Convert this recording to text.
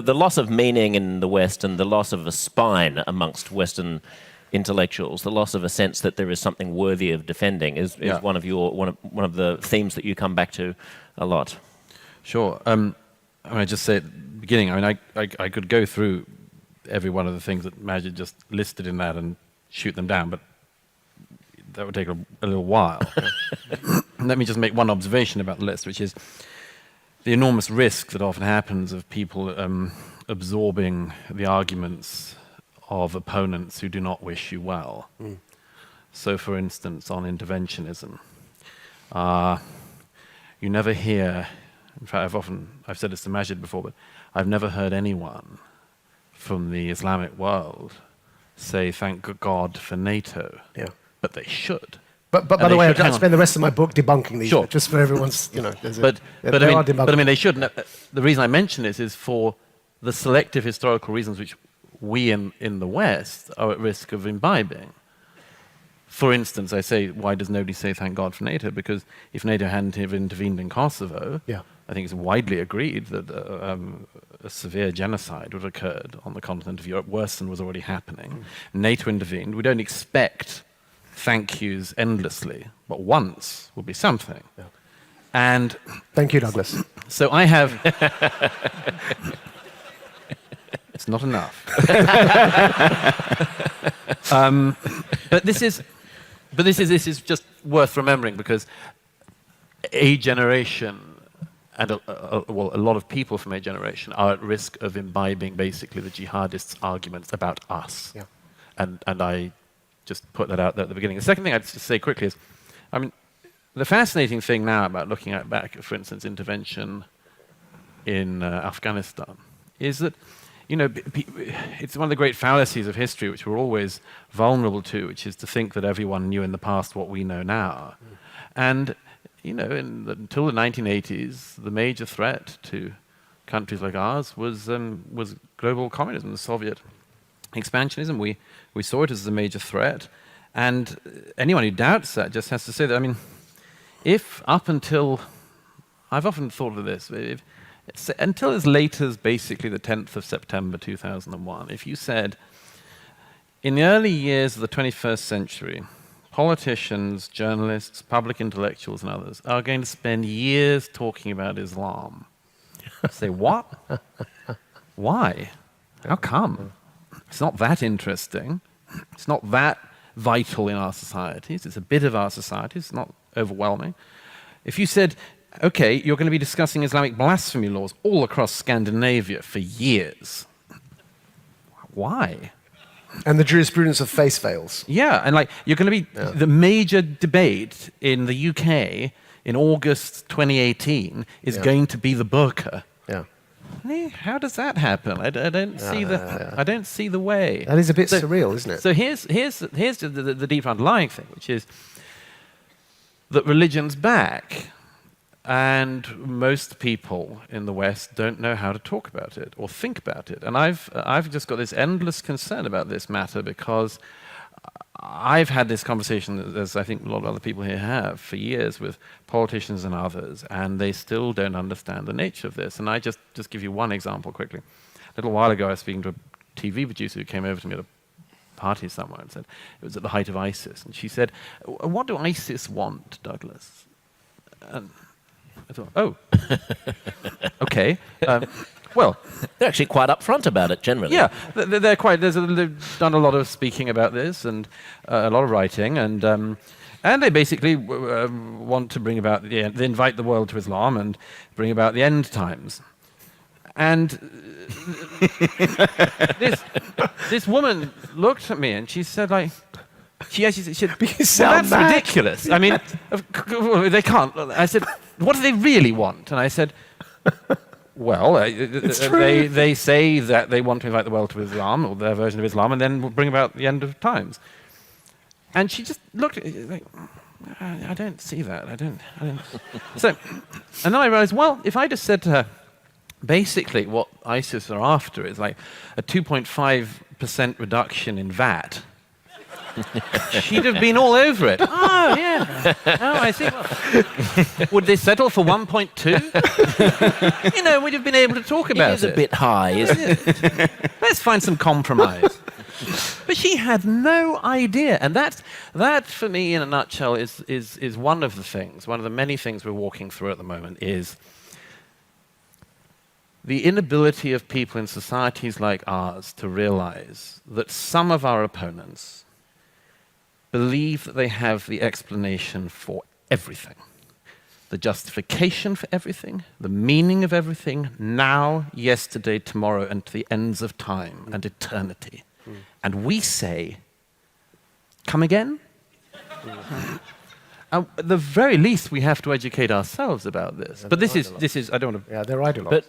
The loss of meaning in the West and the loss of a spine amongst Western intellectuals, the loss of a sense that there is something worthy of defending, is one of the themes that you come back to a lot. Sure. I just say at the beginning, I could go through every one of the things that Maajid just listed in that and shoot them down, but that would take a little while. Let me just make one observation about the list, which is the enormous risk that often happens of people absorbing the arguments of opponents who do not wish you well. So, for instance, on interventionism, you never hear, in fact, I've said this to Maajid before, but I've never heard anyone from the Islamic world say, thank God for NATO. Yeah. But they should. But by the way, I'd spend the rest of my book debunking these, just for everyone's, but I mean, they shouldn't. The reason I mention this is for the selective historical reasons which we in the West are at risk of imbibing. For instance, I say, why does nobody say thank God for NATO? Because if NATO hadn't have intervened in Kosovo, I think it's widely agreed that a severe genocide would have occurred on the continent of Europe, worse than was already happening. NATO intervened. We don't expect thank yous endlessly, but once will be something. And thank you, Douglas. So I have. It's not enough. But this is just worth remembering, because a generation and a lot of people from a generation are at risk of imbibing basically the jihadists' arguments about us. And I just put that out there at the beginning. The second thing I'd just say quickly is, I mean, the fascinating thing now about looking at back, for instance, intervention in Afghanistan, is that, it's one of the great fallacies of history which we're always vulnerable to, which is to think that everyone knew in the past what we know now. And, until the 1980s, the major threat to countries like ours was global communism, the Soviet expansionism. We saw it as a major threat, and anyone who doubts that just has to say that, I mean, if up until, I've often thought of this, until as late as basically the 10th of September 2001, if you said, in the early years of the 21st century, politicians, journalists, public intellectuals and others are going to spend years talking about Islam. Say, what? Why? How come? It's not that interesting. It's not that vital in our societies. It's a bit of our society. It's not overwhelming. If you said, okay, you're going to be discussing Islamic blasphemy laws all across Scandinavia for years. Why? And the jurisprudence of face veils. Yeah, and you're going to be the major debate in the UK in August 2018 is going to be the burqa. How does that happen? I don't see the way. That is a bit surreal, isn't it? So here's the deep underlying thing, which is that religion's back. And most people in the West don't know how to talk about it or think about it. And I've just got this endless concern about this matter, because I've had this conversation, as I think a lot of other people here have, for years with politicians and others, and they still don't understand the nature of this. And I just give you one example quickly. A little while ago, I was speaking to a TV producer who came over to me at a party somewhere and said, it was at the height of ISIS. And she said, what do ISIS want, Douglas? And I thought, oh, okay. Well, they're actually quite upfront about it generally. Yeah, they're quite. They've done a lot of speaking about this and a lot of writing, and they basically want to bring about they invite the world to Islam and bring about the end times. And this woman looked at me and she said, she said, well, that's ridiculous. I mean, they can't. I said, what do they really want? And I said, well, they say that they want to invite the world to Islam, or their version of Islam, and then bring about the end of times. And she just looked at me like, I don't see that. I don't. So, and then I realized, well, if I just said to her, basically what ISIS are after is like a 2.5% reduction in VAT. she'd have been all over it. Oh, yeah. Oh, I see. Well, would they settle for 1.2? You know, we'd have been able to talk about it. It is a bit high, isn't it? Let's find some compromise. But she had no idea. And that for me, in a nutshell, is one of the things, one of the many things we're walking through at the moment, is the inability of people in societies like ours to realize that some of our opponents believe that they have the explanation for everything, the justification for everything, the meaning of everything, now, yesterday, tomorrow, and to the ends of time and eternity. And we say, come again? At the very least, we have to educate ourselves about this. But this is, I don't want to... Yeah, they're ideologues.